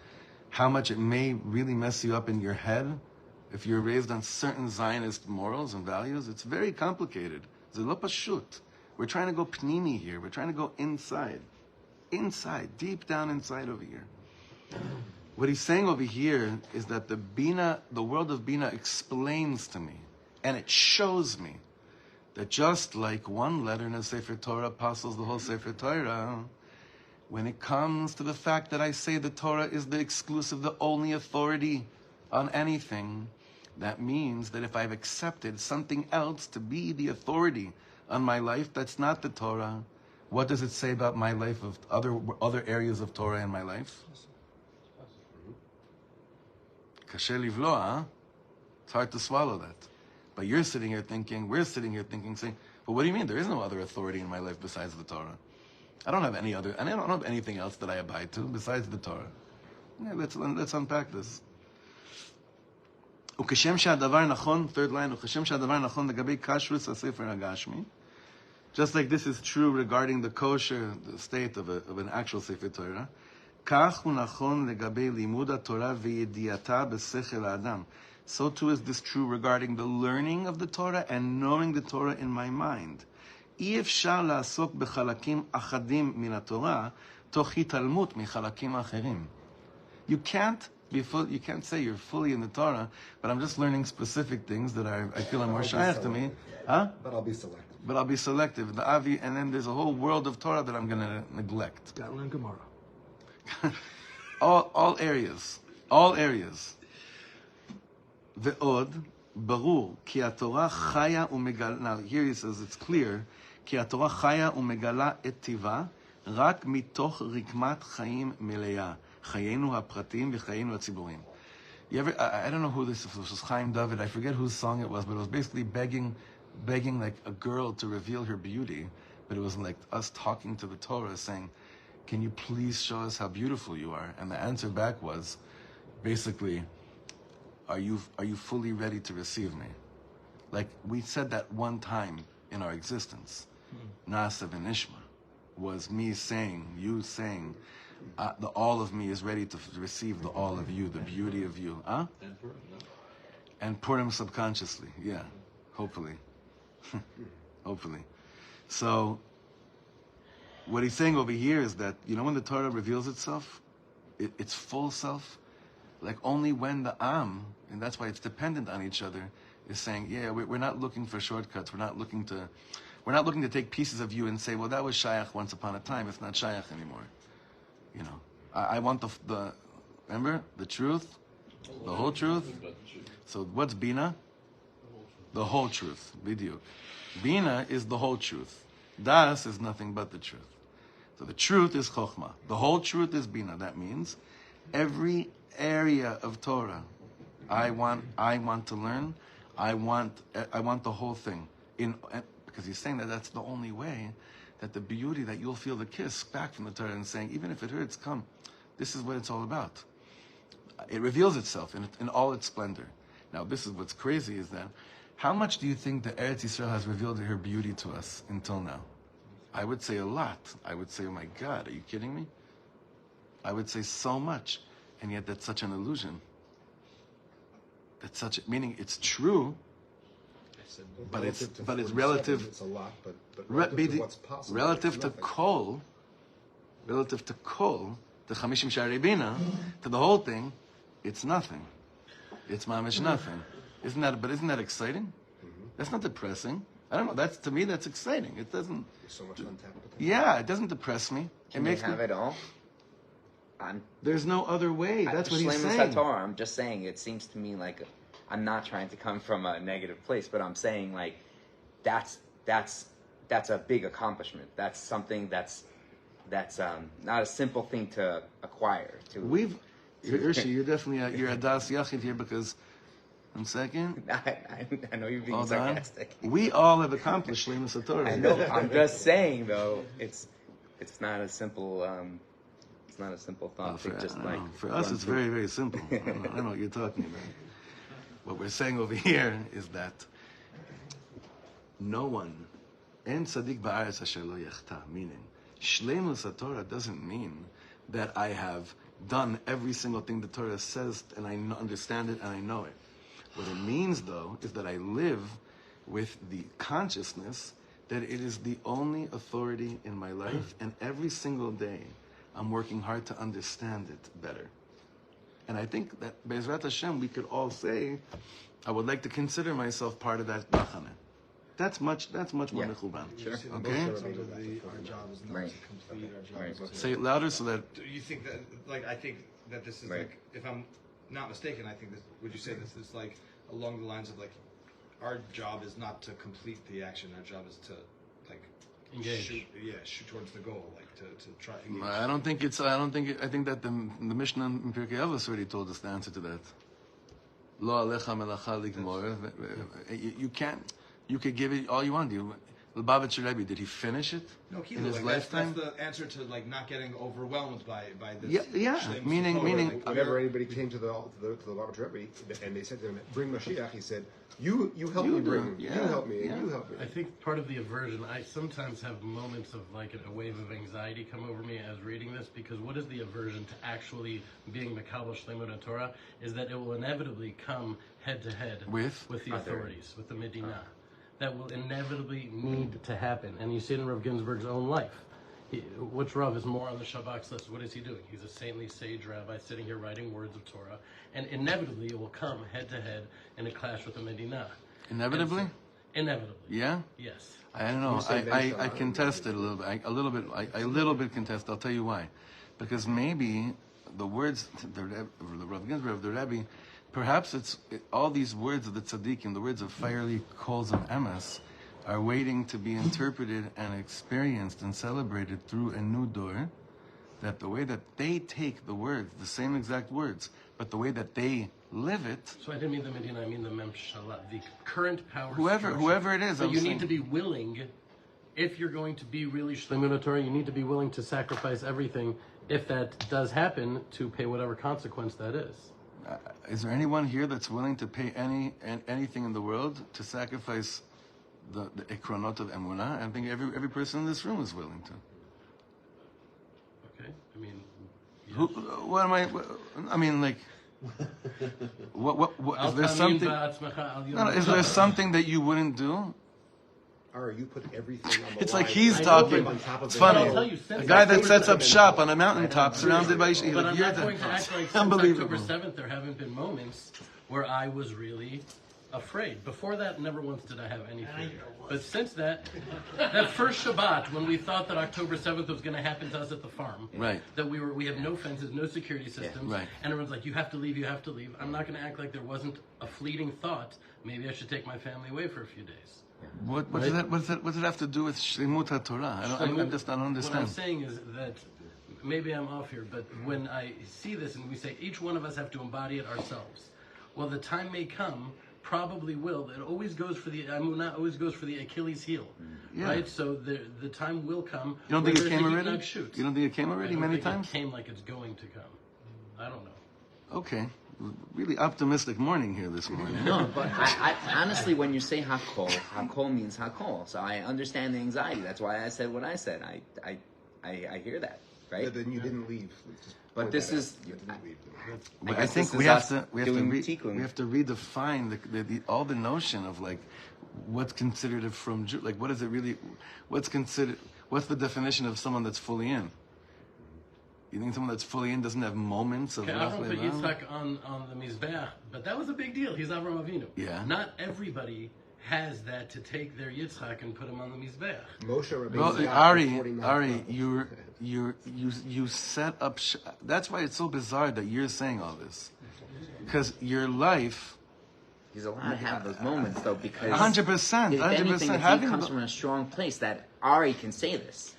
how much it may really mess you up in your head if you're raised on certain Zionist morals and values? It's very complicated. It's a lo pashut. We're trying to go pnimi here. We're trying to go inside. Inside, deep down inside over here. What he's saying over here is that the Bina, the world of Bina explains to me, and it shows me, that just like one letter in a Sefer Torah apostles the whole Sefer Torah, when it comes to the fact that I say the Torah is the exclusive, the only authority on anything, that means that if I've accepted something else to be the authority on my life that's not the Torah, what does it say about my life of other areas of Torah in my life? Kasher livloa, huh? It's hard to swallow that. But you're sitting here thinking, we're sitting here thinking, saying, but what do you mean? There is no other authority in my life besides the Torah. I don't have any other, and I don't have anything else that I abide to besides the Torah. Yeah, let's unpack this. Ukeshem sha'adavar nachon, third line, ukeshem sha'adavar nachon legabe kashrus hasefer hagashmi. Just like this is true regarding the kosher, the state of an actual Sefer Torah. Kach hu nachon legabe limud haTorah ve'yediata b'sechel ha'adam. So too is this true regarding the learning of the Torah and knowing the Torah in my mind. אי אפשר לעסוק בחלקים אחדים מן התורה תוך התעלמות מחלקים אחרים. You can't say you're fully in the Torah, but I'm just learning specific things that I feel are more shaykh to me. Huh? But I'll be selective. But I'll be selective. The Avi, and then there's a whole world of Torah that I'm going to neglect. Gotta learn Gemara. all areas. All areas. ועוד, ברור, כי התורה חיה ומגלה, now here he says it's clear, כי התורה חיה ומגלה את טיבה, רק מתוך רקמת חיים מלאה, חיינו הפרטיים וחיינו הציבוריים. I don't know who this was, Chaim David, I forget whose song it was, but it was basically begging like a girl to reveal her beauty, but it was like us talking to the Torah saying, can you please show us how beautiful you are? And the answer back was, basically, are you fully ready to receive me? Like we said that one time in our existence. Nasa v'nishma was me saying, you saying, the all of me is ready to receive the all of you, the beauty of you. Huh? And Purim, no? And Purim subconsciously, yeah, hopefully. Hopefully. So, what he's saying over here is that, you know, when the Torah reveals itself, its full self, like only when the Am, and that's why it's dependent on each other, is saying, yeah, we're not looking for shortcuts. We're not looking to take pieces of you and say, well, that was Shayach once upon a time. It's not Shayach anymore. You know, I want the remember, the truth, the whole truth. So what's Bina? The whole truth. Bidiyuk. Bina is the whole truth. Das is nothing but the truth. So the truth is Chokhmah. The whole truth is Bina. That means every area of Torah I want to learn. I want the whole thing. Because he's saying that that's the only way that the beauty, that you'll feel the kiss back from the Torah and saying, even if it hurts, come. This is what it's all about. It reveals itself in all its splendor. Now, this is what's crazy is that, how much do you think the Eretz Yisrael has revealed her beauty to us until now? I would say a lot. I would say, oh my God, are you kidding me? I would say so much. And yet that's such an illusion. That's meaning it's true, but it's relative. It's a lot, but relative to what's possible. Relative to kol, the Chamishim Sha'arei Bina, to the whole thing, it's nothing. It's mamish nothing. Isn't that exciting? Mm-hmm. That's not depressing. I don't know. To me, that's exciting. It doesn't. There's so much untapped potential. Yeah, it doesn't depress me. Can it have it all? There's no other way. That's what he's saying. I'm just saying. It seems to me like I'm not trying to come from a negative place, but I'm saying like that's a big accomplishment. That's something that's not a simple thing to acquire. Irshi, you're definitely you're a das yachid here because. 1 second. I know you're being Hold sarcastic. On. We all have accomplished Shleimus Torah. I know. I'm just saying though, it's not a simple thought. For us, it's very, very simple. I don't know what you're talking about. What we're saying over here is that no one, en tzaddik ba'aretz asher lo yachta, meaning Shleimus Torah doesn't mean that I have done every single thing the Torah says and I understand it and I know it. What it means, though, is that I live with the consciousness that it is the only authority in my life, and every single day I'm working hard to understand it better. And I think that Be'ezrat Hashem, we could all say, I would like to consider myself part of that machane. That's much more mechuban. Sure. Okay? Our job is not to complete our job. Say it louder so that... Do you think that, like, I think that this is like, if I'm not mistaken, I think this, would you say this is like along the lines of like, our job is not to complete the action, our job is to like engage. Shoot towards the goal, like to try engage. I think that the Mishnah in Pirkei Avos already told us the answer to that. Lo alecha melacha ligmor. You could give it all you want. Lubavitcher Rebbe, did he finish it in his lifetime? That's the answer to like not getting overwhelmed by this. Yeah. Meaning. Whenever anybody came to the Lubavitcher Rebbe and they said to him, "Bring Mashiach," he said, "You help me bring. You help me. And you help me." I think part of the aversion, I sometimes have moments of like a wave of anxiety come over me as reading this, because what is the aversion to actually being Mekabel Shleimut Torah is that it will inevitably come head to head with the authorities, with the Medina. That will inevitably need to happen. And you see it in Rav Ginsburg's own life. Which Rav is more on the Shabbat's list? What is he doing? He's a saintly sage rabbi sitting here writing words of Torah. And inevitably it will come head to head in a clash with the Medina. Inevitably? Inevitably. Yeah? Yes. I don't know. I contest it a little bit. I a little bit contest. I'll tell you why. Because maybe the words, the Rav Ginsburg, the Rebbe, perhaps all these words of the tzaddikim, the words of fiery coals of emes, are waiting to be interpreted and experienced and celebrated through a new door. That the way that they take the words, the same exact words, but the way that they live it. So I didn't mean the Medina, I mean the Memshala, the current power. Whoever it is. So you need to be willing, if you're going to be really Shleimut Torah, you need to be willing to sacrifice everything, if that does happen, to pay whatever consequence that is. Is there anyone here that's willing to pay anything in the world to sacrifice the ikronot of emunah? I think every person in this room is willing to. Okay, I mean, what is there something? No, is there something that you wouldn't do? Or you put everything on the It's line. like he's talking. It's funny. A guy that sets up shop on a mountaintop surrounded by... But I'm not going to act like since October 7th there haven't been moments where I was really afraid. Before that, never once did I have any fear. But since that first Shabbat, when we thought that October 7th was going to happen to us at the farm, right? That we have no fences, no security systems, right? And everyone's like, you have to leave. I'm not going to act like there wasn't a fleeting thought. Maybe I should take my family away for a few days. What does that have to do with Shleimut HaTorah? I just don't understand. What I'm saying is that maybe I'm off here, but when I see this and we say each one of us have to embody it ourselves, well, the time may come, probably will. It always goes for the Amunah, always goes for the Achilles heel, right? So the time will come. You don't think it came already? You don't think it came already many times? It came like it's going to come. I don't know. Okay. Really optimistic morning here this morning. No, but I honestly, when you say hakol means hakol. So I understand the anxiety. That's why I said what I said. I hear that, right? Yeah, then you didn't leave. But this is. I think we have to redefine all the notion of like what's considered a from Jew. Like what is it really? What's the definition of someone that's fully in? You think someone that's fully in doesn't have moments of... Avram put Yitzchak on the Mizbeach, but that was a big deal. He's Avram Avinu. Yeah. Not everybody has that to take their Yitzchak and put him on the Mizbeach. Moshe Rabbeinu. Ari, you set up... That's why it's so bizarre that you're saying all this. Because your life He's allowed to have those moments, though, because 100%. if anything, if he Having comes from a strong place, that Ari can say this.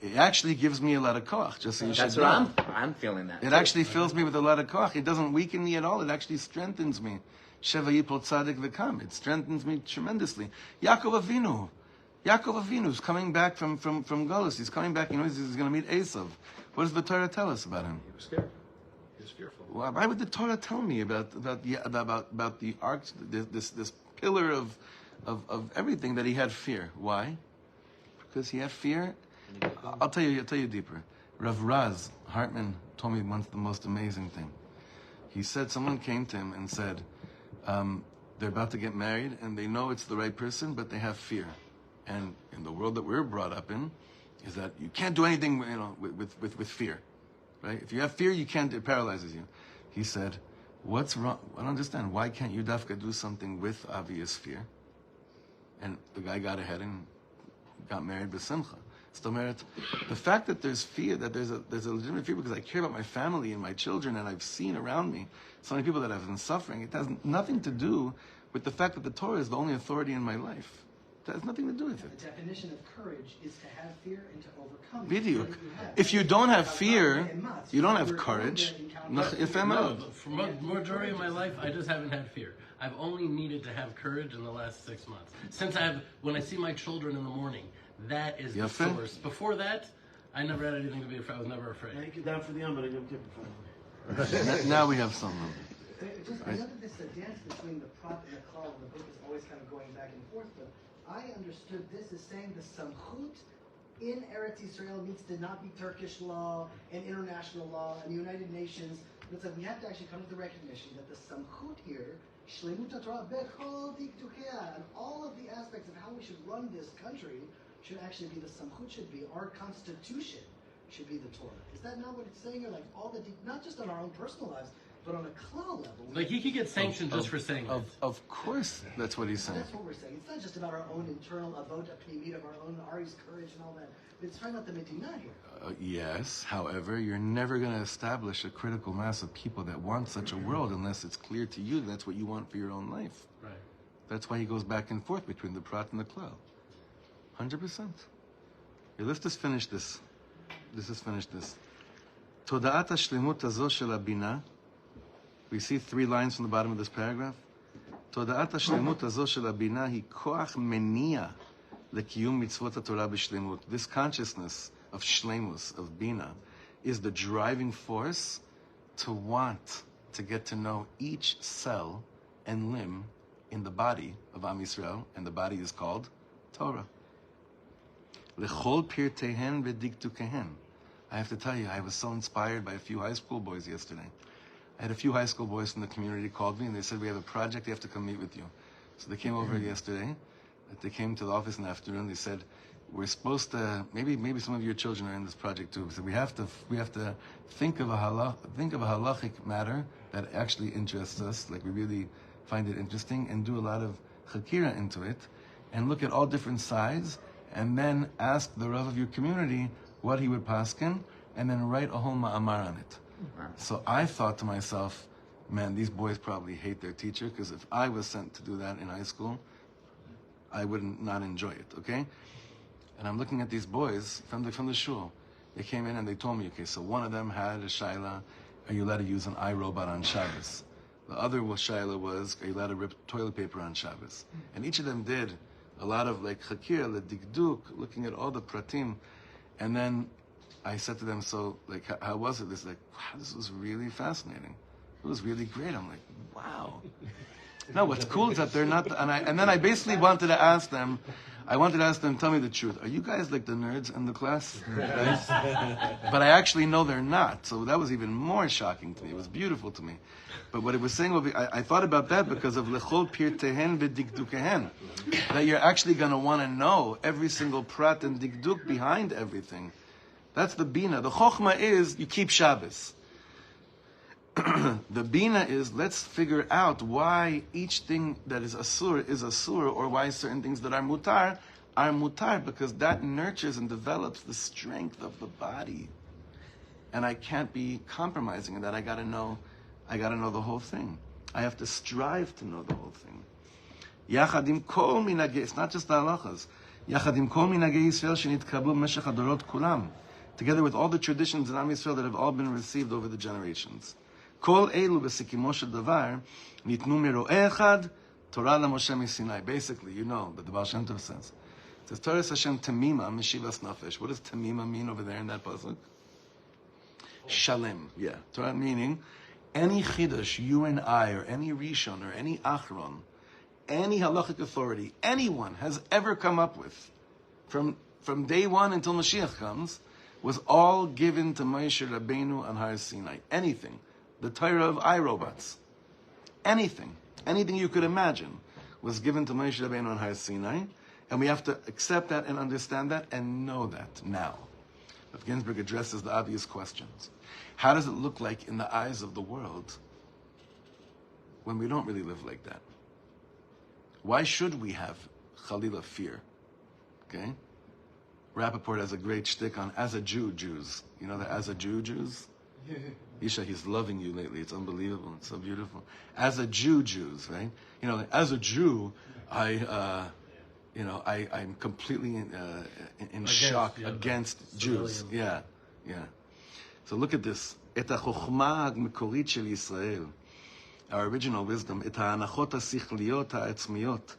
It actually gives me a lot of koach, just so you That's should what know. I'm feeling that. It actually fills me with a lot of koach. It doesn't weaken me at all. It actually strengthens me. Sheva yipol tzadik v'kam. It strengthens me tremendously. Yaakov Avinu is coming back from Golus. He's coming back. He knows he's going to meet Esav. What does the Torah tell us about him? He was scared. He was fearful. Why would the Torah tell me about the ark, this pillar of everything, that he had fear? Why? Because he had fear. I'll tell you deeper. Rav Raz Hartman told me once the most amazing thing. He said someone came to him and said, they're about to get married and they know it's the right person, but they have fear. And in the world that we're brought up in, is that you can't do anything, with fear, right? If you have fear, you can't. It paralyzes you. He said, "What's wrong? I don't understand. Why can't you dafka do something with obvious fear?" And the guy got ahead and got married b'simcha. The fact that there's fear, that there's a legitimate fear because I care about my family and my children, and I've seen around me so many people that have been suffering. It has nothing to do with the fact that the Torah is the only authority in my life. It has nothing to do with it. The definition of courage is to have fear and to overcome Video. it. If you don't have fear, you don't have courage. For majority of my life, I just haven't had fear. I've only needed to have courage in the last 6 months. When I see my children in the morning, that is the source. Before that, I never had anything to be afraid. I was never afraid. Now you get down for the Yom Kippur. Now we have someone. I know that this dance between the prat and the klal in the book is always kind of going back and forth, but I understood this as saying the samchut in Eretz Yisrael needs to not be Turkish law and international law and the United Nations. It's like we have to actually come to the recognition that the samchut here, shlemut Torah bechol dikdukea, and all of the aspects of how we should run this country should actually be the samchut, should be our constitution, should be the Torah. Is that not what it's saying here? Like all the, not just on our own personal lives, but on a klal level. Like he could get sanctioned just for saying that. Of course, that's what he's saying. That's what we're saying. It's not just about our own internal avot apnimit of our own Ari's courage and all that. But it's talking about the Medina here. Yes, however, you're never going to establish a critical mass of people that want such a world unless it's clear to you that's what you want for your own life. Right. That's why he goes back and forth between the prat and the klal. 100%. Okay, let's just finish this. Toda'at hashlemut hazo shel habina. We see 3 lines from the bottom of this paragraph. Toda'at hashlemut hazo shel habina hi koach meniya lekiyum mitzvot haTorah b'shlemut. This consciousness of shlemus, of bina, is the driving force to want to get to know each cell and limb in the body of Am Yisrael, and the body is called Torah. Lechol pirtehen v'diktukehen. I have to tell you, I was so inspired by a few high school boys yesterday. I had a few high school boys from the community called me and they said, we have a project, they have to come meet with you. So they came over yesterday. They came to the office in the afternoon. They said, we're supposed to, maybe some of your children are in this project too. So we have to think of a halachic matter that actually interests us, like we really find it interesting, and do a lot of chakira into it, and look at all different sides, and then ask the Rav of your community what he would paskin, and then write a whole ma'amar on it. So I thought to myself, man, these boys probably hate their teacher, because if I was sent to do that in high school, I would not enjoy it, okay? And I'm looking at these boys from the shul. They came in and they told me, okay, so one of them had a shaila, are you allowed to use an iRobot on Shabbos? The other shaila was, are you allowed to rip toilet paper on Shabbos? And each of them did a lot of like chakir, the dikduk, looking at all the pratim. And then I said to them, so like, how was it? This like, wow, this was really fascinating. It was really great. I'm like, wow. No, what's cool is that they're not, and then I basically wanted to ask them, tell me the truth. Are you guys like the nerds in the class? Right? But I actually know they're not. So that was even more shocking to me. It was beautiful to me. But what it was saying, I thought about that because of lechol pirtehen v'dikdukehen. That you're actually going to want to know every single prat and dikduk behind everything. That's the bina. The chokhmah is, you keep Shabbos. The bina is, let's figure out why each thing that is asur, or why certain things that are mutar, because that nurtures and develops the strength of the body. And I can't be compromising in that. I gotta know the whole thing. I have to strive to know the whole thing. Yachad im kol minagei, it's not just the halachas. Yachad im kol minagei Yisrael shenitkabu b'meshech hadorot kulam. Together with all the traditions in Am Yisrael that have all been received over the generations. Kol elu b'sikimo shel davar nitnu miro'eh echad Torah LaMoshe MiSinai. Basically, you know that the Baal Shem Tov says. It says, Torah Hashem Tamima Meshivas Nafesh. What does Tamima mean over there in that pasuk? Shalem. Yeah. Torah meaning, any Chidush, you and I, or any Rishon, or any Achron, any halachic authority, anyone has ever come up with, from day one until Mashiach comes, was all given to Moshe Rabbeinu on Har Sinai. Anything. The Torah of iRobots. Anything you could imagine was given to Moshe Rabbeinu on Har Sinai, and we have to accept that and understand that and know that now. But Ginsburg addresses the obvious questions. How does it look like in the eyes of the world when we don't really live like that? Why should we have Chalila fear? Okay? Rappaport has a great shtick on as a Jew, Jews. You know the as a Jew, Jews? Isha, he's loving you lately. It's unbelievable. It's so beautiful. As a Jew, Jews, right? You know, as a Jew, I'm completely in shock against Jews. Yeah. So look at this. Et ha'chokhmah ha'mekorit shel Yisrael. Our original wisdom. Et ha'anachot ha'sichliyot ha'etzmiyot.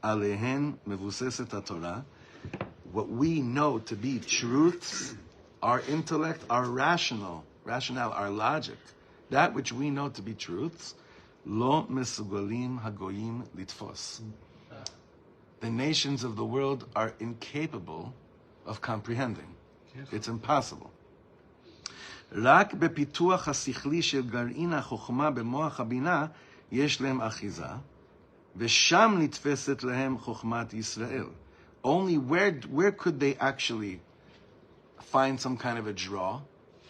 Alehen mevuseset ha'torah. What we know to be truths, our intellect, our rationale, our logic, that which we know to be truths, lo mesugalim hagoyim litfos. The nations of the world are incapable of comprehending. It's impossible. רק בפיתוח השכלי של גרעין החוכמה במוח הבינה יש להם אחיזה, ושם נתפסת להם חוכמת ישראל. Only where could they actually find some kind of a draw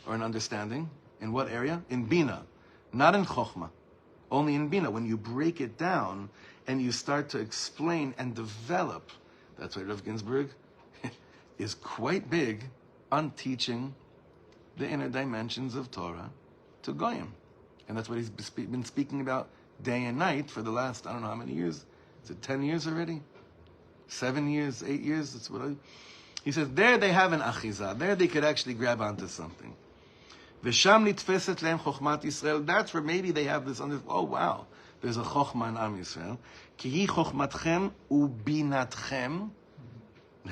or an understanding? In what area? In Bina. Not in Chokhmah. Only in Bina. When you break it down and you start to explain and develop, that's why Rav Ginsburg is quite big on teaching the inner dimensions of Torah to Goyim. And that's what he's been speaking about day and night for the last, I don't know how many years. Is it 10 years already? 7 years, 8 years? That's what he says, there they have an achiza. There they could actually grab onto something. V'sham nitfeset lehem chokhmat Yisrael. That's where maybe they have this oh wow, there's a chokhmah in Am Yisrael. Ki hi chokhmatchem ubinatchem.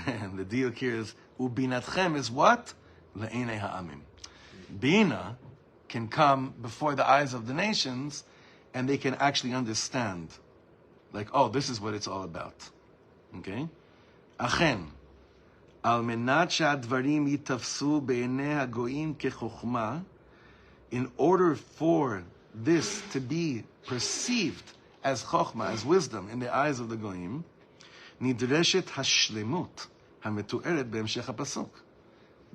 And the deal here is, ubinatchem is what? Le'enei ha'amim. Bina can come before the eyes of the nations, and they can actually understand. Like, oh, this is what it's all about. Okay? Achen. Al menat she'advarim yitafsu be'enei hagoyim kechokhmah, in order for this to be perceived as chokhmah, as wisdom in the eyes of the goyim, nidreshet hashlemut hametu'eret be'emshech hapasuk.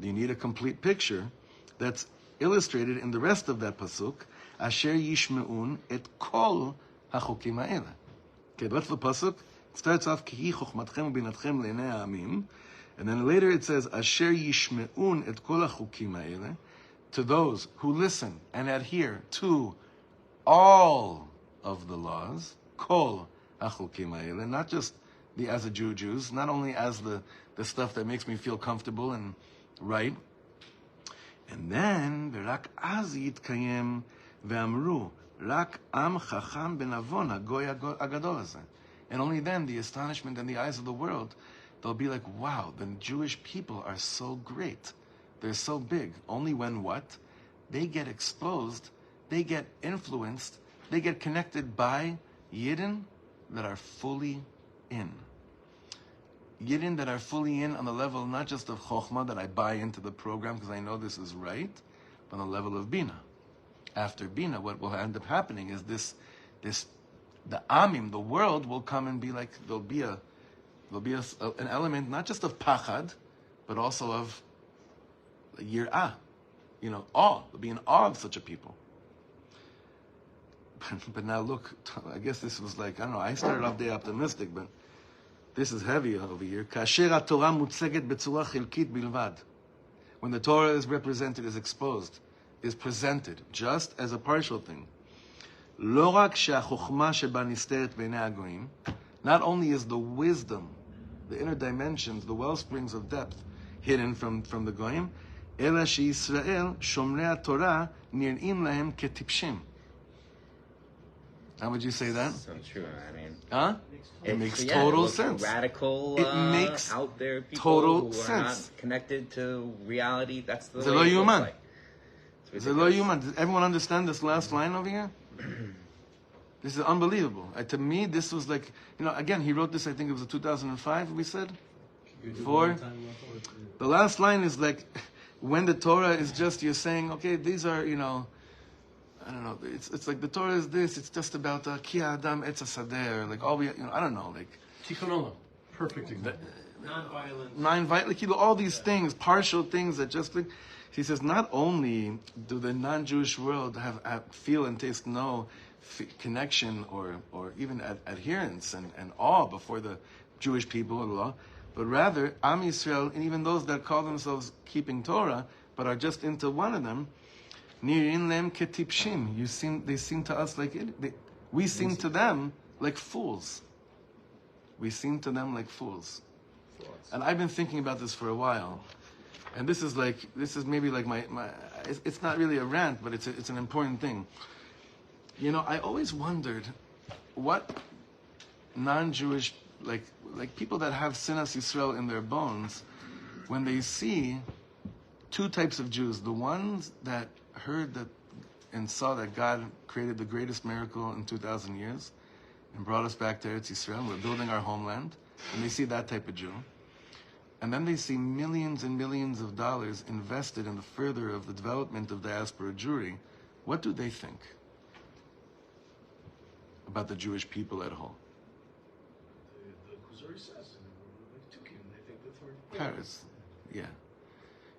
You need a complete picture that's illustrated in the rest of that pasuk, asher yishme'un et kol hachokim ha'ele. Okay, what's the pasuk? It starts off, Ki chokhmatchem ubinatchem le'enei ha'amim, and then later it says, asher yishme'un et kol hachokim ha'ele, to those who listen and adhere to all of the laws, kol hachokim ha'ele, not just the as a Jews, not only as the stuff that makes me feel comfortable and right. And then, v'rak az yitkayem ve'amru, rak am chacham benavon hagoy agadol hazeh. And only then, the astonishment in the eyes of the world, they'll be like, wow, the Jewish people are so great. They're so big. Only when what? They get exposed, they get influenced, they get connected by Yidden that are fully in. Yidden that are fully in on the level not just of Chokhmah, that I buy into the program because I know this is right, but on the level of Bina. After Bina, what will end up happening is the Amim, the world, will come and be like, there'll be an element not just of Pachad, but also of Yir'ah, awe. There'll be an awe of such a people. But now look, I guess this was like, I don't know, I started off day optimistic, but this is heavy over here. Kasher HaTorah mutzeget betzura chilkit bilvad. When the Torah is represented, is exposed, is presented just as a partial thing. לא רק שהחוכמה שבה נסתרת בעיני הגויים, not only is the wisdom, the inner dimensions, the well springs of depth hidden from the goyim, אלא שישראל, שומרי התורה, נראים להם כטיפשים. How would you say that? So true. I mean, It makes yeah, total it looks sense. Radical, It makes out there people total who are sense. not connected to reality. That's the זה way לא it looks יאומן. like. זה לא יאומן. Does everyone understand this last line over here? This is unbelievable. To me, this was like, again, he wrote this, I think it was 2005, we said? 4? The last line is like, when the Torah is just, you're saying, okay, these are, I don't know, it's like the Torah is this, it's just about Ki Adam Etz HaSadeh, like all we, I don't know, like... Tikkun Olam. Perfect example. Non-violence. Like, all these things, partial things that just like... He says, not only do the non-Jewish world have feel and taste no connection or even adherence and awe before the Jewish people of the law, but rather Am Yisrael, and even those that call themselves keeping Torah but are just into one of them, nirin lem ketipshim. They seem to us like we seem to them like fools. We seem to them like fools. And I've been thinking about this for a while. And this is maybe like my it's not really a rant, but it's an important thing. I always wondered what non-Jewish, like people that have Sinas Yisrael in their bones, when they see two types of Jews, the ones that heard that and saw that God created the greatest miracle in 2,000 years and brought us back to Eretz Yisrael, we're building our homeland, and they see that type of Jew. And then they see millions and millions of dollars invested in the further of the development of diaspora Jewry. What do they think about the Jewish people at whole? The Kuzari says, they think the Torah. Paris, yeah.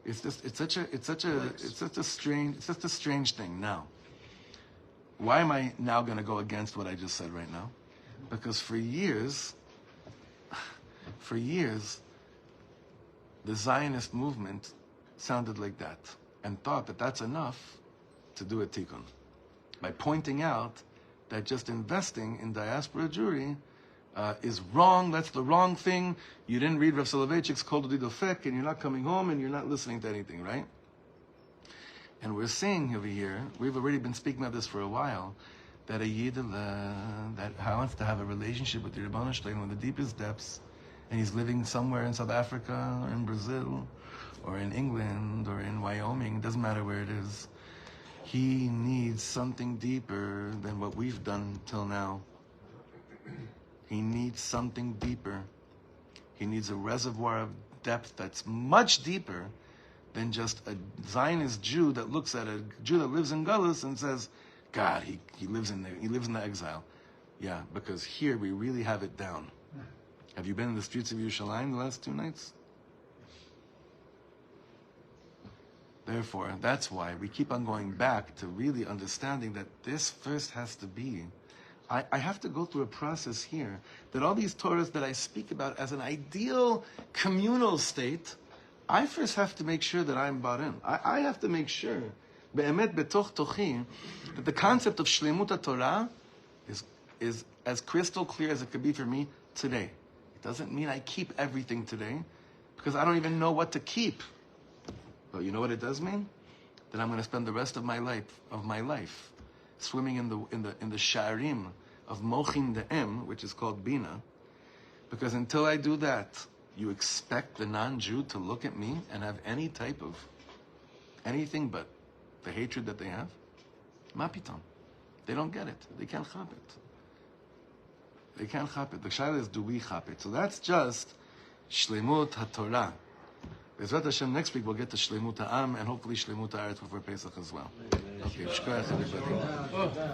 It's such a strange thing. Now, why am I now going to go against what I just said right now? Because for years, the Zionist movement sounded like that and thought that that's enough to do a tikkun by pointing out that just investing in diaspora Jewry is wrong. That's the wrong thing. You didn't read Rav Soloveitchik's Kol Dodi Dofek, and you're not coming home, and you're not listening to anything, right? And we're saying over here, we've already been speaking about this for a while, that a Yid that wants to have a relationship with the Rebbeinu Shalom in the deepest depths, and he's living somewhere in South Africa, or in Brazil, or in England, or in Wyoming, it doesn't matter where it is, he needs something deeper than what we've done till now. He needs something deeper. He needs a reservoir of depth that's much deeper than just a Zionist Jew that looks at a Jew that lives in Gullus and says, God, he lives in there. He lives in the exile. Yeah, because here we really have it down. Have you been in the streets of Yerushalayim the last 2 nights? Therefore, that's why we keep on going back to really understanding that this first has to be, I have to go through a process here, that all these Torahs that I speak about as an ideal communal state, I first have to make sure that I'm bought in. I have to make sure, be'emet betoch tochi, that the concept of Shlemut Torah is as crystal clear as it could be for me today. It doesn't mean I keep everything today, because I don't even know what to keep. But you know what it does mean? That I'm going to spend the rest of my life swimming in the sharim of mochin de'em, which is called bina, because until I do that, you expect the non-Jew to look at me and have any type of anything but the hatred that they have? Ma pitam. They don't get it. They can't chap it. They can't chap it. The shaila is, do we chap it? So that's just shlemut haTorah. Bezrat Hashem, next week we'll get to Shlemut Ha'am and hopefully Shlemut Ha'aretz before Pesach as well. Okay, shkoyach everybody.